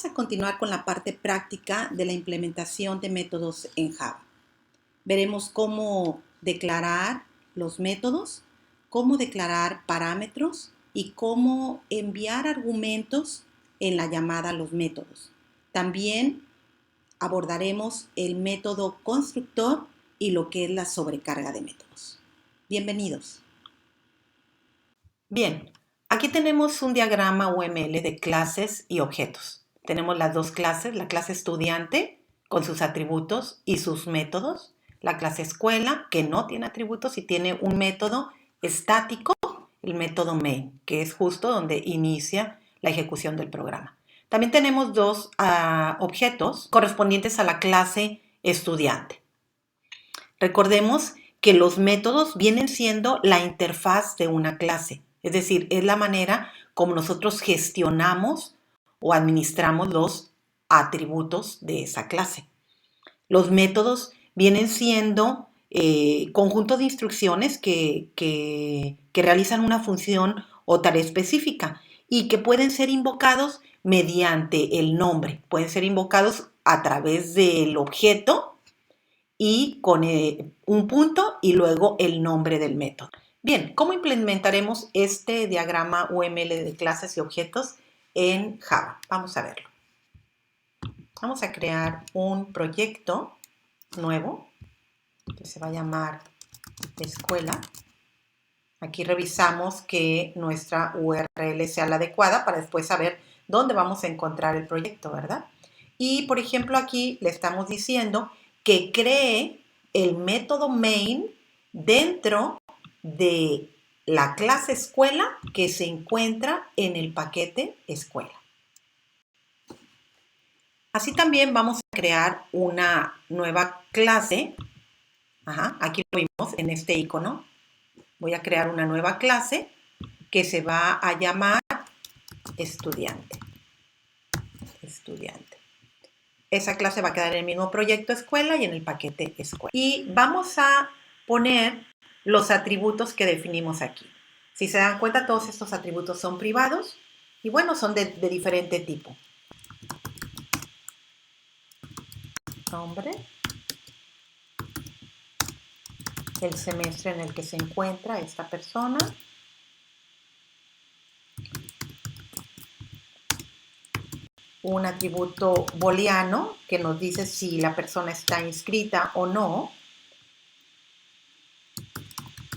Vamos a continuar con la parte práctica de la implementación de métodos en Java. Veremos cómo declarar los métodos, cómo declarar parámetros y cómo enviar argumentos en la llamada a los métodos. También abordaremos el método constructor y lo que es la sobrecarga de métodos. Bienvenidos. Bien, aquí tenemos un diagrama UML de clases y objetos. Tenemos las dos clases, la clase estudiante con sus atributos y sus métodos, la clase escuela que no tiene atributos y tiene un método estático, el método main, que es justo donde inicia la ejecución del programa. También tenemos dos objetos correspondientes a la clase estudiante. Recordemos que los métodos vienen siendo la interfaz de una clase, es decir, es la manera como nosotros gestionamos o administramos los atributos de esa clase. Los métodos vienen siendo conjuntos de instrucciones que realizan una función o tarea específica y que pueden ser invocados mediante el nombre. Pueden ser invocados a través del objeto y con un punto y luego el nombre del método. Bien, ¿cómo implementaremos este diagrama UML de clases y objetos en Java? Vamos a verlo. Vamos a crear un proyecto nuevo que se va a llamar escuela. Aquí revisamos que nuestra URL sea la adecuada para después saber dónde vamos a encontrar el proyecto, ¿verdad? Y, por ejemplo, aquí le estamos diciendo que cree el método main dentro de la clase escuela que se encuentra en el paquete escuela. Así también vamos a crear una nueva clase. Aquí lo vimos en este icono. Voy a crear una nueva clase que se va a llamar estudiante. Esa clase va a quedar en el mismo proyecto escuela y en el paquete escuela. Y vamos a poner los atributos que definimos aquí. Si se dan cuenta, todos estos atributos son privados y bueno, son de diferente tipo. Nombre, el semestre en el que se encuentra esta persona, un atributo booleano que nos dice si la persona está inscrita o no,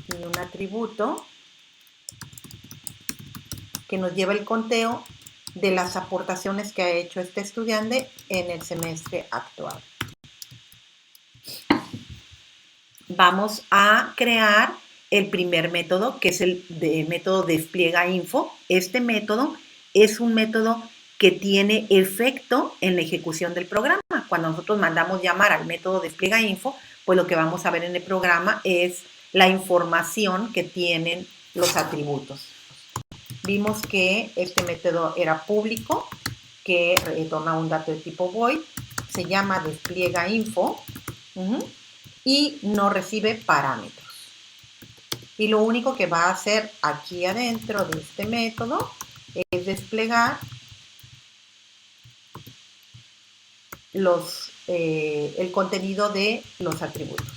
y un atributo que nos lleva el conteo de las aportaciones que ha hecho este estudiante en el semestre actual. Vamos a crear el primer método, que es el método despliega info. Este método es un método que tiene efecto en la ejecución del programa. Cuando nosotros mandamos llamar al método despliega info, pues lo que vamos a ver en el programa es la información que tienen los atributos. Vimos que este método era público, que retorna un dato de tipo void, se llama despliega info y no recibe parámetros. Y lo único que va a hacer aquí adentro de este método es desplegar el contenido de los atributos.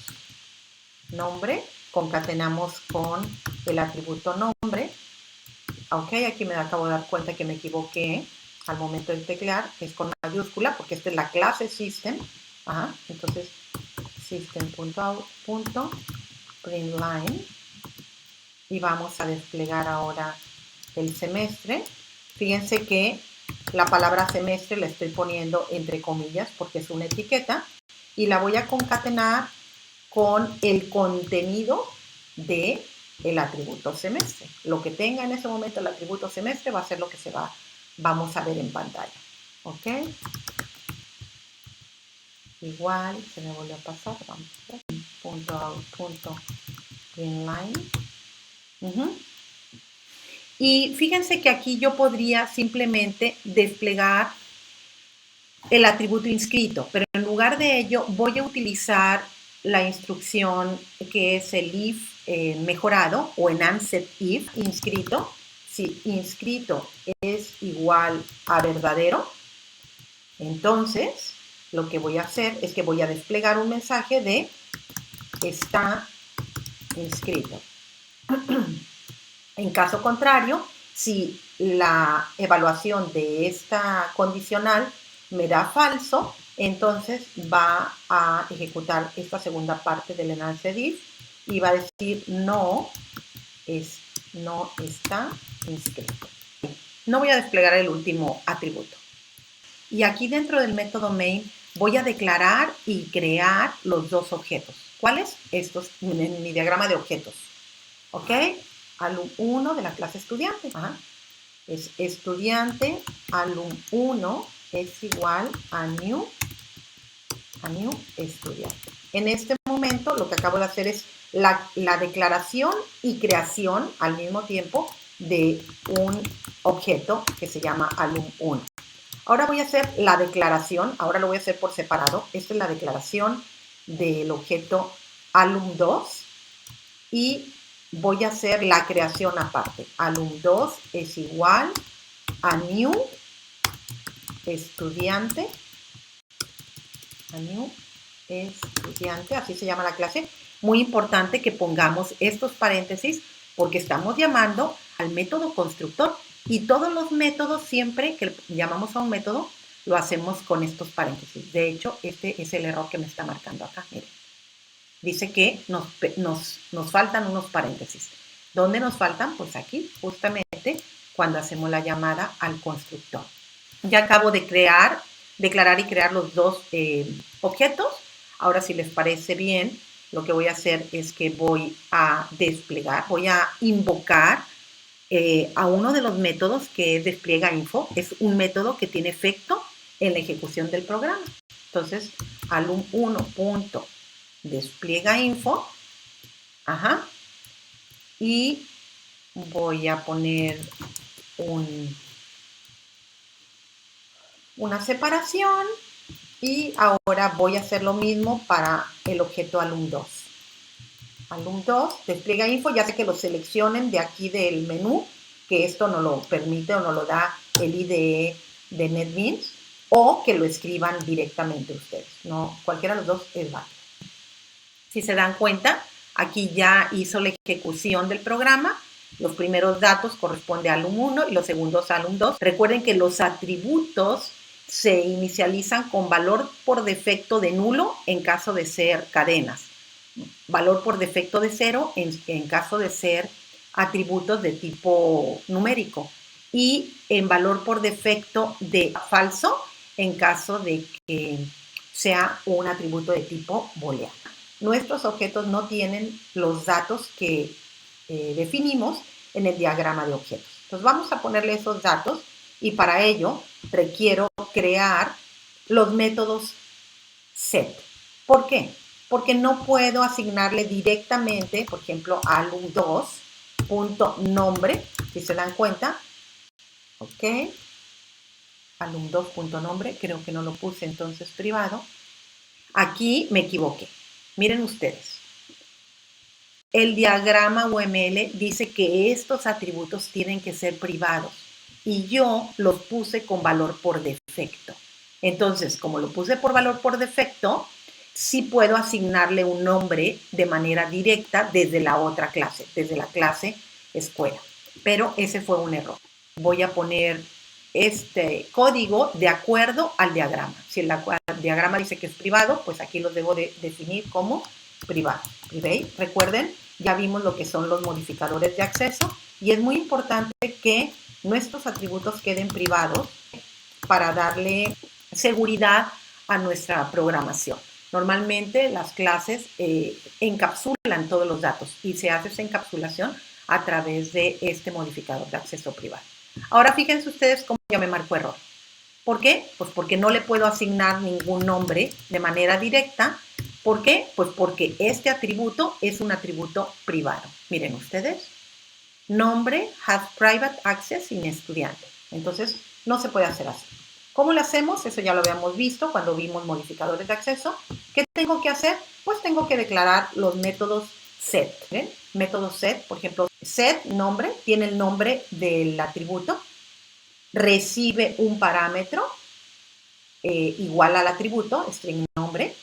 Nombre, concatenamos con el atributo nombre. Ok, aquí me acabo de dar cuenta que me equivoqué al momento de teclear, es con mayúscula, porque esta es la clase system. Entonces, system.out.println. Y vamos a desplegar ahora el semestre. Fíjense que la palabra semestre la estoy poniendo entre comillas porque es una etiqueta y la voy a concatenar con el contenido de el atributo semestre. Lo que tenga en ese momento el atributo semestre va a ser lo que vamos a ver en pantalla. ¿Ok? Igual, se me volvió a pasar. Vamos a ver. .out.println. Y fíjense que aquí yo podría simplemente desplegar el atributo inscrito, pero en lugar de ello voy a utilizar la instrucción que es el if mejorado o enhanced if inscrito. Si inscrito es igual a verdadero, Entonces, lo que voy a hacer es que voy a desplegar un mensaje de está inscrito. En caso contrario, si la evaluación de esta condicional me da falso, entonces va a ejecutar esta segunda parte del enlace if y va a decir no está inscrito. No voy a desplegar el último atributo. Y aquí dentro del método main voy a declarar y crear los dos objetos. ¿Cuáles? Estos en mi diagrama de objetos. ¿Ok? Alum1 de la clase estudiante. Ajá. Es estudiante, alum1 es igual a new estudiante. En este momento lo que acabo de hacer es la declaración y creación al mismo tiempo de un objeto que se llama alum1. Ahora voy a hacer la declaración, ahora lo voy a hacer por separado. Esta es la declaración del objeto alum2 y voy a hacer la creación aparte. Alum2 es igual a new estudiante, así se llama la clase. Muy importante que pongamos estos paréntesis porque estamos llamando al método constructor y todos los métodos siempre que llamamos a un método lo hacemos con estos paréntesis. De hecho, este es el error que me está marcando acá. Miren. Dice que nos faltan unos paréntesis. ¿Dónde nos faltan? Pues aquí, justamente cuando hacemos la llamada al constructor. Ya acabo de declarar y crear los dos objetos. Ahora, si les parece bien, lo que voy a hacer es que voy a desplegar, voy a invocar a uno de los métodos que es despliega info. Es un método que tiene efecto en la ejecución del programa. Entonces, alum1.despliega info. Ajá. Y voy a poner una separación y ahora voy a hacer lo mismo para el objeto alum2. Alum2, despliega info, ya sé que lo seleccionen de aquí del menú, que esto no lo permite o no lo da el IDE de NetBeans, o que lo escriban directamente ustedes. No, cualquiera de los dos es válido. Si se dan cuenta, aquí ya hizo la ejecución del programa. Los primeros datos corresponden a alum1 y los segundos a alum2. Recuerden que los atributos se inicializan con valor por defecto de nulo en caso de ser cadenas, valor por defecto de 0 en caso de ser atributos de tipo numérico y en valor por defecto de falso en caso de que sea un atributo de tipo booleano. Nuestros objetos no tienen los datos que definimos en el diagrama de objetos. Entonces vamos a ponerle esos datos y para ello requiero crear los métodos set. ¿Por qué? Porque no puedo asignarle directamente, por ejemplo, a alum2.nombre, si se dan cuenta. Ok. Alum2.nombre, creo que no lo puse entonces privado. Aquí me equivoqué. Miren ustedes. El diagrama UML dice que estos atributos tienen que ser privados y yo los puse con valor por defecto. Entonces, como lo puse por valor por defecto, sí puedo asignarle un nombre de manera directa desde la otra clase, desde la clase escuela. Pero ese fue un error. Voy a poner este código de acuerdo al diagrama. Si el diagrama dice que es privado, pues aquí los debo de definir como privado. ¿Veis? Recuerden, ya vimos lo que son los modificadores de acceso y es muy importante que nuestros atributos queden privados para darle seguridad a nuestra programación. Normalmente las clases encapsulan todos los datos y se hace esa encapsulación a través de este modificador de acceso privado. Ahora fíjense ustedes cómo ya me marcó error. ¿Por qué? Pues porque no le puedo asignar ningún nombre de manera directa. ¿Por qué? Pues porque este atributo es un atributo privado. Miren ustedes, nombre has private access in estudiante. Entonces, no se puede hacer así. ¿Cómo lo hacemos? Eso ya lo habíamos visto cuando vimos modificadores de acceso. ¿Qué tengo que hacer? Pues tengo que declarar los métodos set. ¿Ven? Método set, por ejemplo, set nombre, tiene el nombre del atributo, recibe un parámetro igual al atributo, string nombre,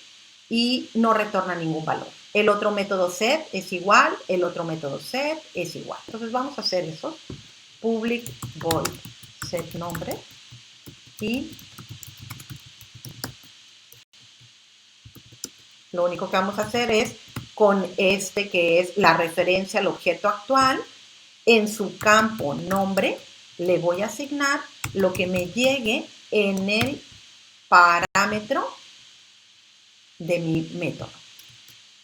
y no retorna ningún valor. El otro método set es igual, el otro método set es igual. Entonces vamos a hacer eso. Public void set nombre y lo único que vamos a hacer es con este que es la referencia al objeto actual, en su campo nombre le voy a asignar lo que me llegue en el parámetro de mi método.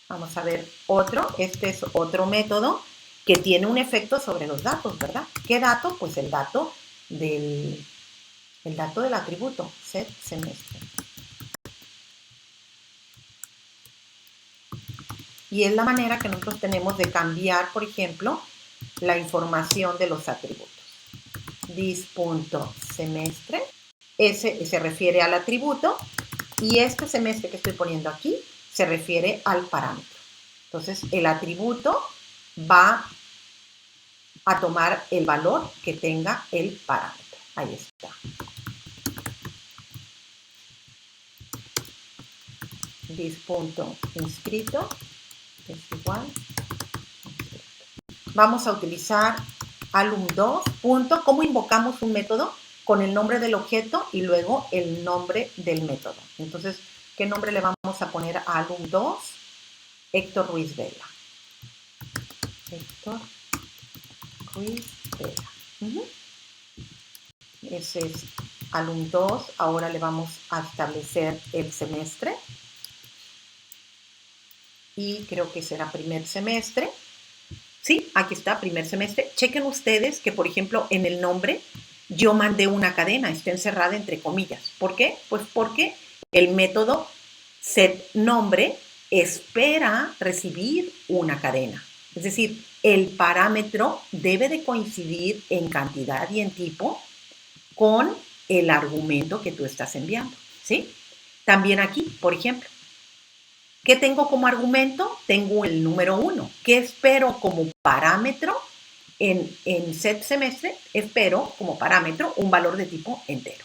Vamos a ver otro. Este es otro método que tiene un efecto sobre los datos, ¿verdad? ¿Qué dato? Pues el dato del atributo set semestre. Y es la manera que nosotros tenemos de cambiar, por ejemplo, la información de los atributos. This.semestre, ese se refiere al atributo y este semestre que estoy poniendo aquí se refiere al parámetro. Entonces, el atributo va a tomar el valor que tenga el parámetro. Ahí está. This.inscrito es igual. Vamos a utilizar alum2. ¿Cómo invocamos un método? Con el nombre del objeto y luego el nombre del método. Entonces, ¿qué nombre le vamos a poner a alum2? Héctor Ruiz Vela. Héctor Ruiz Vela. Ese es alum2. Ahora le vamos a establecer el semestre. Y creo que será primer semestre. Sí, aquí está, primer semestre. Chequen ustedes que, por ejemplo, en el nombre yo mandé una cadena, está encerrada entre comillas. ¿Por qué? Pues porque el método setNombre espera recibir una cadena. Es decir, el parámetro debe de coincidir en cantidad y en tipo con el argumento que tú estás enviando, ¿sí? También aquí, por ejemplo, ¿qué tengo como argumento? Tengo el número 1. ¿Qué espero como parámetro? En set semestre espero como parámetro un valor de tipo entero.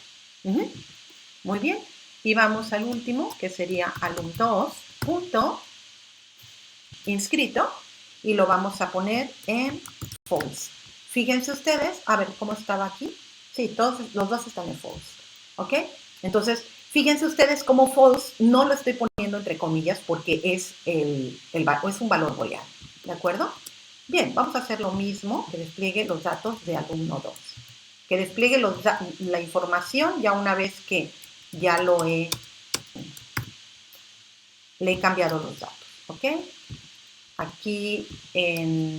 Muy bien. Y vamos al último, que sería alum2.inscrito y lo vamos a poner en false. Fíjense ustedes, a ver cómo estaba aquí. Sí, todos los dos están en false. ¿Ok? Entonces, fíjense ustedes cómo false no lo estoy poniendo entre comillas porque es un valor booleano. ¿De acuerdo? Bien, vamos a hacer lo mismo, que despliegue los datos de alumno 2. Que despliegue la información ya una vez que ya le he cambiado los datos. ¿Ok? Aquí en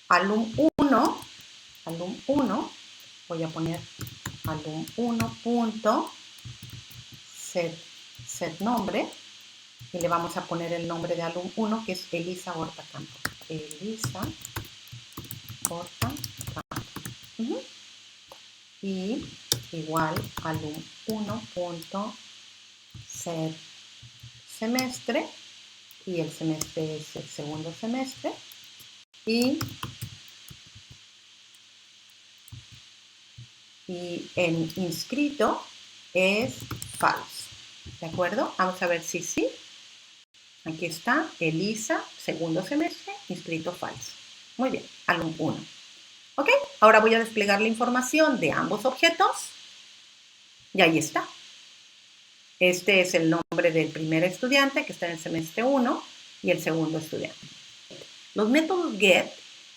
alum1, voy a poner alum1.setNombre y le vamos a poner el nombre de alum1 que es Elisa Horta Campo. Elisa Horta Campo. Y igual alum1.setSemestre y el semestre es el segundo semestre y en inscrito es false. ¿De acuerdo? Vamos a ver si sí. Aquí está, Elisa, segundo semestre, inscrito false. Muy bien, alum 1. ¿Ok? Ahora voy a desplegar la información de ambos objetos. Y ahí está. Este es el nombre del primer estudiante que está en el semestre 1 y el segundo estudiante. Los métodos get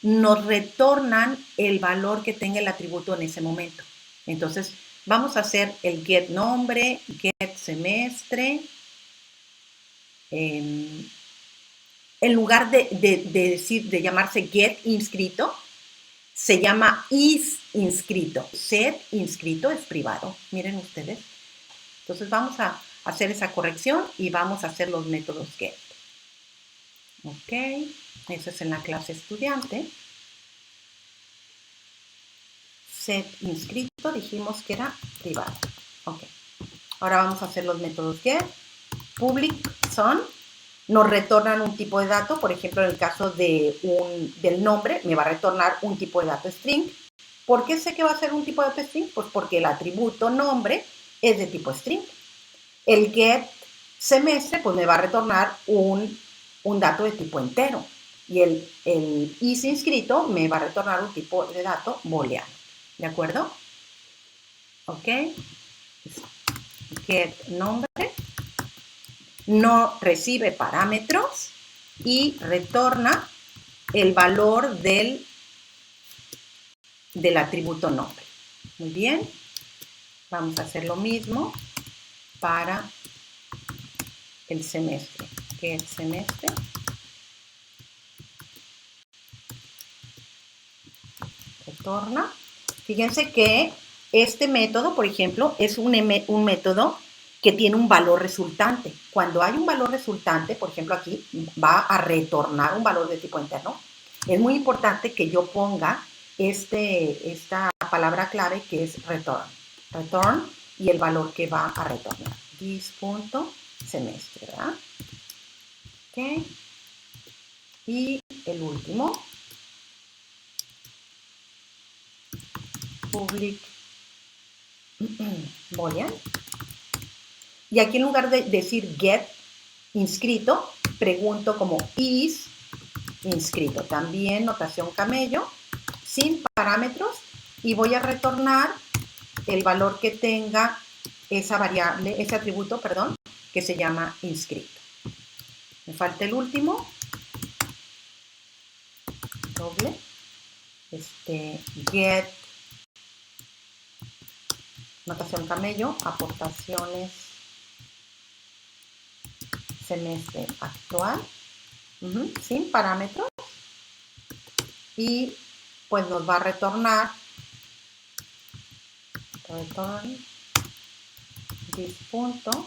nos retornan el valor que tenga el atributo en ese momento. Entonces, vamos a hacer el get nombre, get semestre. En lugar de llamarse get inscrito, se llama is inscrito. Set inscrito es privado. Miren ustedes. Entonces, vamos a hacer esa corrección y vamos a hacer los métodos get. Ok, eso es en la clase estudiante. Set inscrito, dijimos que era privado. Ok, ahora vamos a hacer los métodos get. Public son, nos retornan un tipo de dato. Por ejemplo, en el caso del nombre, me va a retornar un tipo de dato string. ¿Por qué sé que va a ser un tipo de dato string? Pues porque el atributo nombre es de tipo string. El get semestre pues me va a retornar un dato de tipo entero. Y el is inscrito me va a retornar un tipo de dato booleano. ¿De acuerdo? Ok. Get nombre. No recibe parámetros y retorna el valor del atributo nombre. Muy bien. Vamos a hacer lo mismo para el semestre. Get semestre. Retorna. Fíjense que este método, por ejemplo, es un método que tiene un valor resultante. Cuando hay un valor resultante, por ejemplo, aquí va a retornar un valor de tipo interno. Es muy importante que yo ponga esta palabra clave que es return. Return y el valor que va a retornar. This.semestre, ¿verdad? Ok. Y el último. Public boolean. Y aquí en lugar de decir get inscrito, pregunto como is inscrito. También notación camello, sin parámetros, y voy a retornar el valor que tenga esa variable, ese atributo, perdón, que se llama inscrito. Me falta el último. Doble. Get notación camello, aportaciones semestre actual, sin parámetros, y pues nos va a retornar return this punto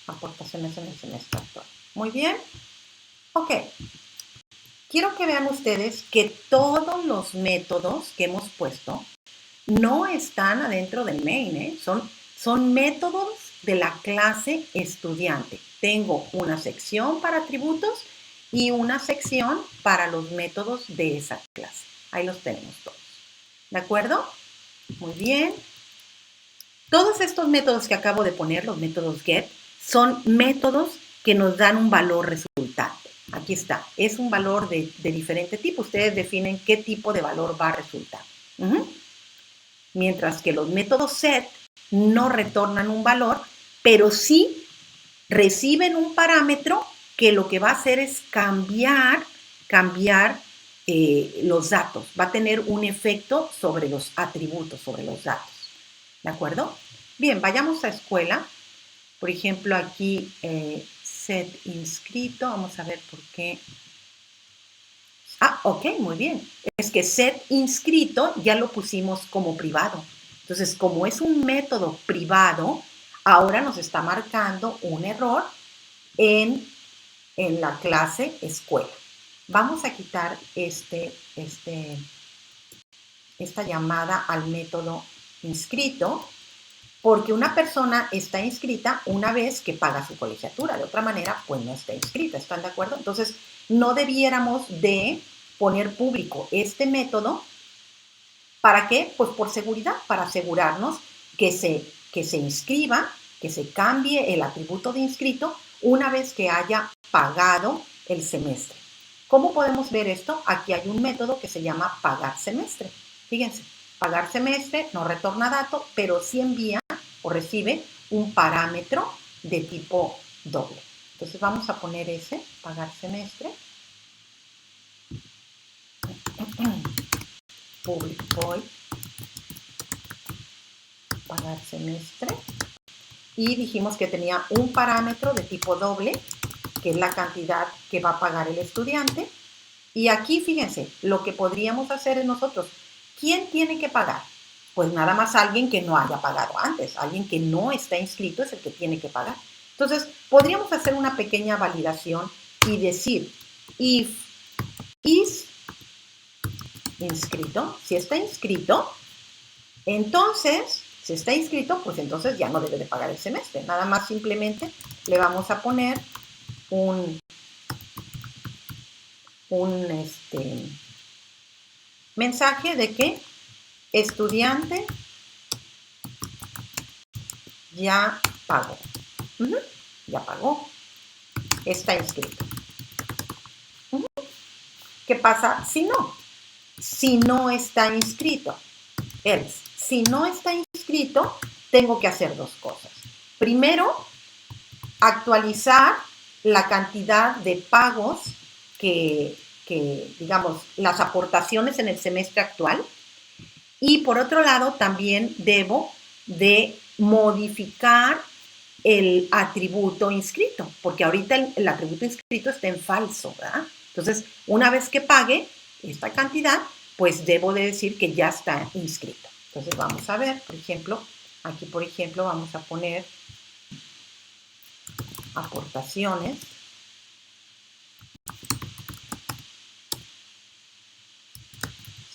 aportaciones en el semestre actual. Muy bien. Ok. Quiero que vean ustedes que todos los métodos que hemos puesto no están adentro del main, ¿eh? Son métodos de la clase estudiante. Tengo una sección para atributos y una sección para los métodos de esa clase. Ahí los tenemos todos. ¿De acuerdo? Muy bien. Todos estos métodos que acabo de poner, los métodos get, son métodos que nos dan un valor resultante. Aquí está, es un valor de diferente tipo. Ustedes definen qué tipo de valor va a resultar. Mientras que los métodos set no retornan un valor, pero sí reciben un parámetro que lo que va a hacer es cambiar los datos. Va a tener un efecto sobre los atributos, sobre los datos. ¿De acuerdo? Bien, vayamos a escuela. Por ejemplo, aquí set inscrito. Vamos a ver por qué. Ah, ok, muy bien. Es que set inscrito ya lo pusimos como privado. Entonces, como es un método privado, ahora nos está marcando un error en la clase escuela. Vamos a quitar esta llamada al método inscrito, porque una persona está inscrita una vez que paga su colegiatura. De otra manera, pues no está inscrita. ¿Están de acuerdo? Entonces, no debiéramos de poner público este método. ¿Para qué? Pues por seguridad, para asegurarnos que se inscriba, que se cambie el atributo de inscrito una vez que haya pagado el semestre. ¿Cómo podemos ver esto? Aquí hay un método que se llama pagar semestre. Fíjense, pagar semestre no retorna dato, pero sí envía o recibe un parámetro de tipo doble. Entonces vamos a poner ese, pagar semestre. Public void, pagar semestre. Y dijimos que tenía un parámetro de tipo doble, que es la cantidad que va a pagar el estudiante. Y aquí, fíjense, lo que podríamos hacer es nosotros, ¿quién tiene que pagar? Pues nada más alguien que no haya pagado antes, alguien que no está inscrito es el que tiene que pagar. Entonces, podríamos hacer una pequeña validación y decir, if is inscrito, si está inscrito, entonces, si está inscrito, pues entonces ya no debe de pagar el semestre. Nada más simplemente le vamos a poner un mensaje de que estudiante ya pagó. Ya pagó. Está inscrito. ¿Qué pasa si no? Si no está inscrito. Si no está inscrito, tengo que hacer dos cosas. Primero, actualizar la cantidad de pagos que digamos, las aportaciones en el semestre actual. Y por otro lado, también debo de modificar el atributo inscrito, porque ahorita el atributo inscrito está en falso, ¿verdad? Entonces, una vez que pague esta cantidad, pues debo de decir que ya está inscrito. Entonces, vamos a ver, por ejemplo, aquí, por ejemplo, vamos a poner aportaciones.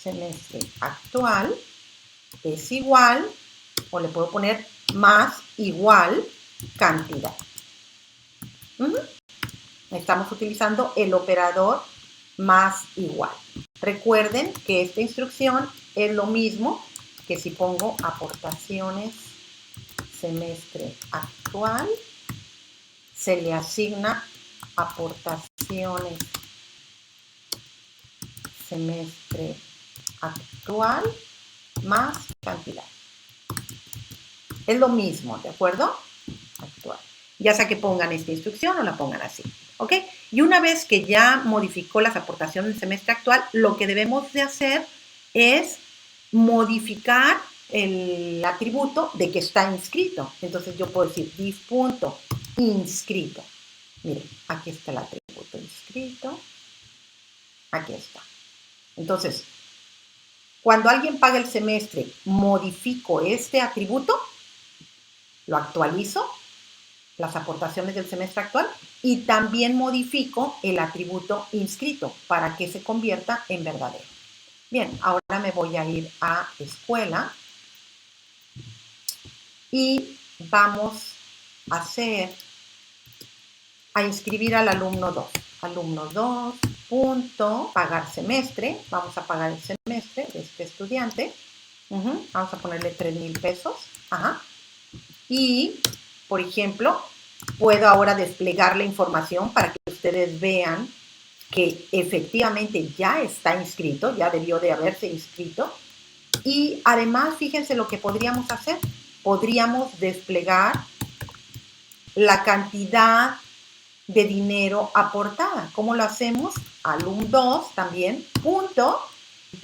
Semestre actual es igual, o le puedo poner más igual cantidad. Estamos utilizando el operador más igual. Recuerden que esta instrucción es lo mismo que si pongo aportaciones semestre actual, se le asigna aportaciones semestre actual más cantidad. Es lo mismo, ¿de acuerdo? Actual. Ya sea que pongan esta instrucción o la pongan así, ¿ok? Y una vez que ya modificó las aportaciones del semestre actual, lo que debemos de hacer es modificar el atributo de que está inscrito. Entonces yo puedo decir div.inscrito. Miren, aquí está el atributo inscrito. Aquí está. Entonces, cuando alguien paga el semestre, modifico este atributo, lo actualizo, las aportaciones del semestre actual, y también modifico el atributo inscrito para que se convierta en verdadero. Bien, ahora me voy a ir a escuela y vamos a inscribir al alumno 2. Alumno 2, punto, pagar semestre. Vamos a pagar el semestre de este estudiante. Vamos a ponerle 3,000 pesos. Y, por ejemplo, puedo ahora desplegar la información para que ustedes vean que efectivamente ya está inscrito, ya debió de haberse inscrito. Y además, fíjense lo que podríamos hacer. Podríamos desplegar la cantidad de dinero aportada. ¿Cómo lo hacemos? Alumno 2 también, punto,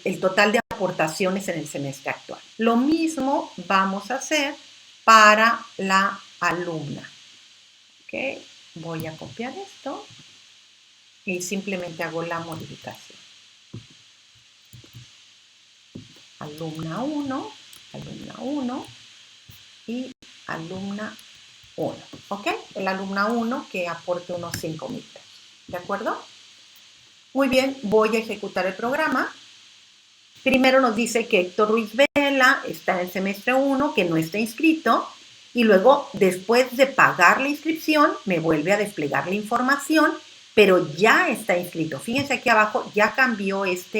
el total de aportaciones en el semestre actual. Lo mismo vamos a hacer para la alumna. ¿Ok? Voy a copiar esto y simplemente hago la modificación. Alumna 1 y alumna 1. ¿Ok? El alumna 1 que aporte unos 5,000 pesos. ¿De acuerdo? Muy bien, voy a ejecutar el programa. Primero nos dice que Héctor Ruiz Vela está en el semestre 1, que no está inscrito. Y luego, después de pagar la inscripción, me vuelve a desplegar la información, pero ya está inscrito. Fíjense aquí abajo, ya cambió esta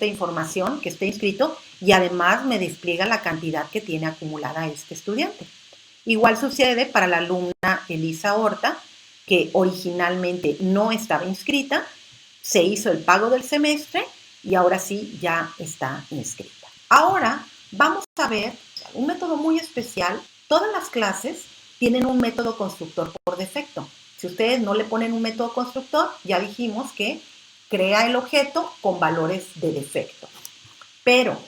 información que está inscrito y además me despliega la cantidad que tiene acumulada este estudiante. Igual sucede para la alumna Elisa Horta, que originalmente no estaba inscrita, se hizo el pago del semestre y ahora sí ya está inscrita. Ahora vamos a ver un método muy especial. Todas las clases tienen un método constructor por defecto. Si ustedes no le ponen un método constructor, ya dijimos que crea el objeto con valores de defecto. Pero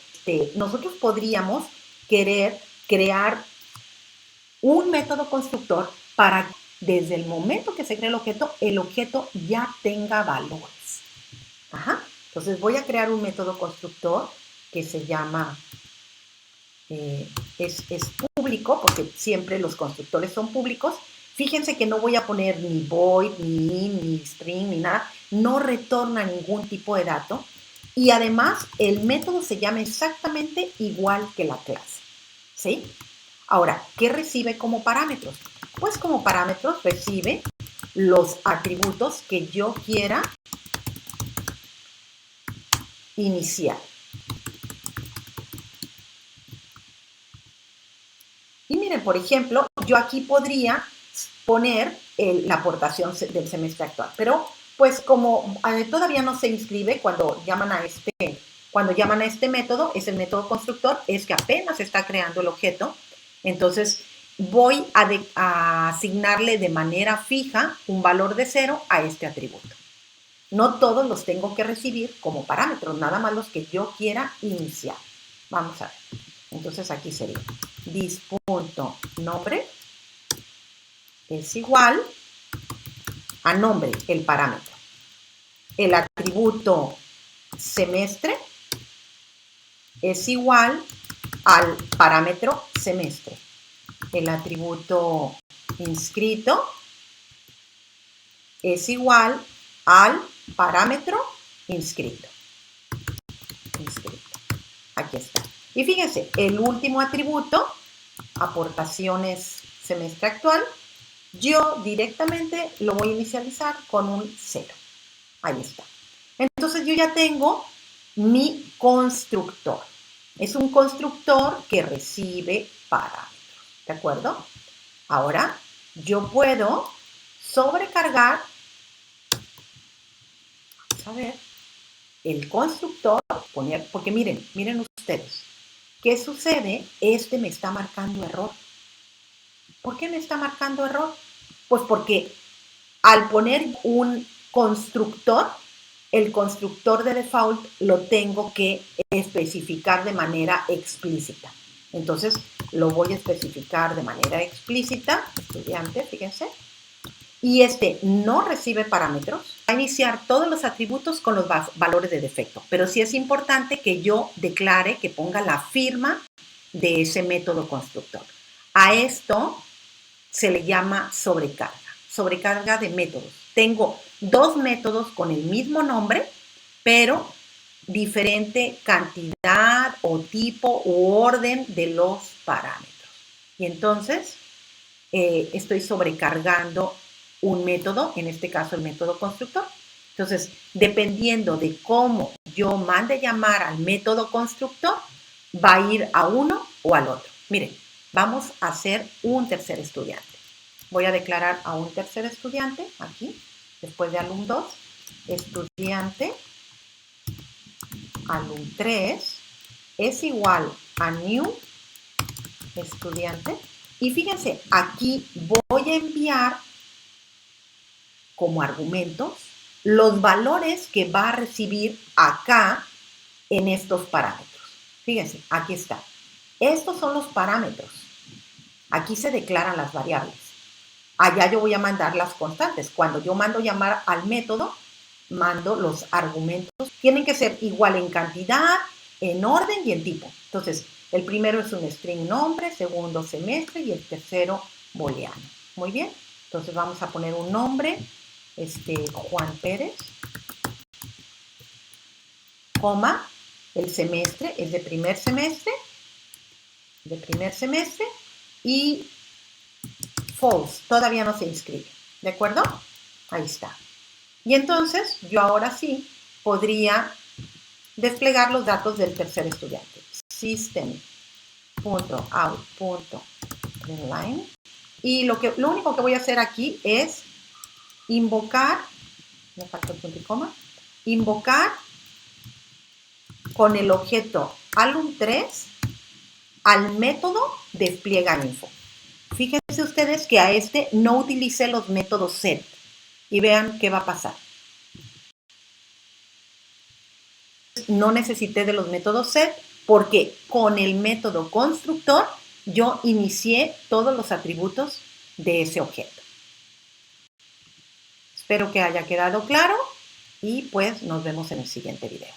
nosotros podríamos querer crear un método constructor para que desde el momento que se crea el objeto ya tenga valores. Entonces voy a crear un método constructor que se llama, es público, porque siempre los constructores son públicos. Fíjense que no voy a poner ni void, ni in, ni string, ni nada. No retorna ningún tipo de dato. Y además, el método se llama exactamente igual que la clase. ¿Sí? Ahora, ¿qué recibe como parámetros? Pues como parámetros recibe los atributos que yo quiera iniciar. miren, por ejemplo, yo aquí podría poner la aportación del semestre actual, pero pues como todavía no se inscribe cuando llaman a este método, es el método constructor, es que apenas está creando el objeto, entonces voy a asignarle de manera fija un valor de 0 a este atributo. No todos los tengo que recibir como parámetros, nada más los que yo quiera iniciar. Vamos a ver. Entonces aquí sería dis.nombre es igual a nombre, el parámetro. El atributo semestre es igual al parámetro semestre. El atributo inscrito es igual al parámetro inscrito. Aquí está. Y fíjense, el último atributo, aportaciones semestre actual, yo directamente lo voy a inicializar con un 0. Ahí está. Entonces yo ya tengo mi constructor. Es un constructor que recibe parámetros. ¿De acuerdo? Ahora yo puedo sobrecargar, vamos a ver, el constructor, porque miren ustedes, ¿qué sucede? Este me está marcando error. ¿Por qué me está marcando error? Pues porque al poner un constructor, el constructor de default lo tengo que especificar de manera explícita. Entonces, lo voy a especificar de manera explícita, estudiante, fíjense, y este no recibe parámetros. Va a iniciar todos los atributos con los valores de defecto, pero sí es importante que yo declare, que ponga la firma de ese método constructor. A esto se le llama sobrecarga de métodos. Tengo dos métodos con el mismo nombre, pero diferente cantidad o tipo u orden de los parámetros. Y entonces estoy sobrecargando un método, en este caso el método constructor. Entonces, dependiendo de cómo yo mande llamar al método constructor, va a ir a uno o al otro. Miren, vamos a hacer un tercer estudiante. Voy a declarar a un tercer estudiante, aquí, después de alum2, estudiante, alum3, es igual a new estudiante. Y fíjense, aquí voy a enviar como argumentos los valores que va a recibir acá en estos parámetros. Fíjense, aquí está. Estos son los parámetros. Aquí se declaran las variables. Allá yo voy a mandar las constantes. Cuando yo mando llamar al método, mando los argumentos. Tienen que ser igual en cantidad, en orden y en tipo. Entonces, el primero es un string nombre, segundo semestre y el tercero booleano. Muy bien. Entonces vamos a poner un nombre, Juan Pérez, coma, el semestre es de primer semestre, y false, todavía no se inscribe, ¿de acuerdo? Ahí está. Y entonces yo ahora sí podría desplegar los datos del tercer estudiante. System.out.println. Y lo único que voy a hacer aquí es invocar, me falta el punto y coma, invocar con el objeto alum3 al método despliegainfo. Fíjense ustedes que a este no utilicé los métodos set y vean qué va a pasar. No necesité de los métodos set porque con el método constructor yo inicié todos los atributos de ese objeto. Espero que haya quedado claro y pues nos vemos en el siguiente video.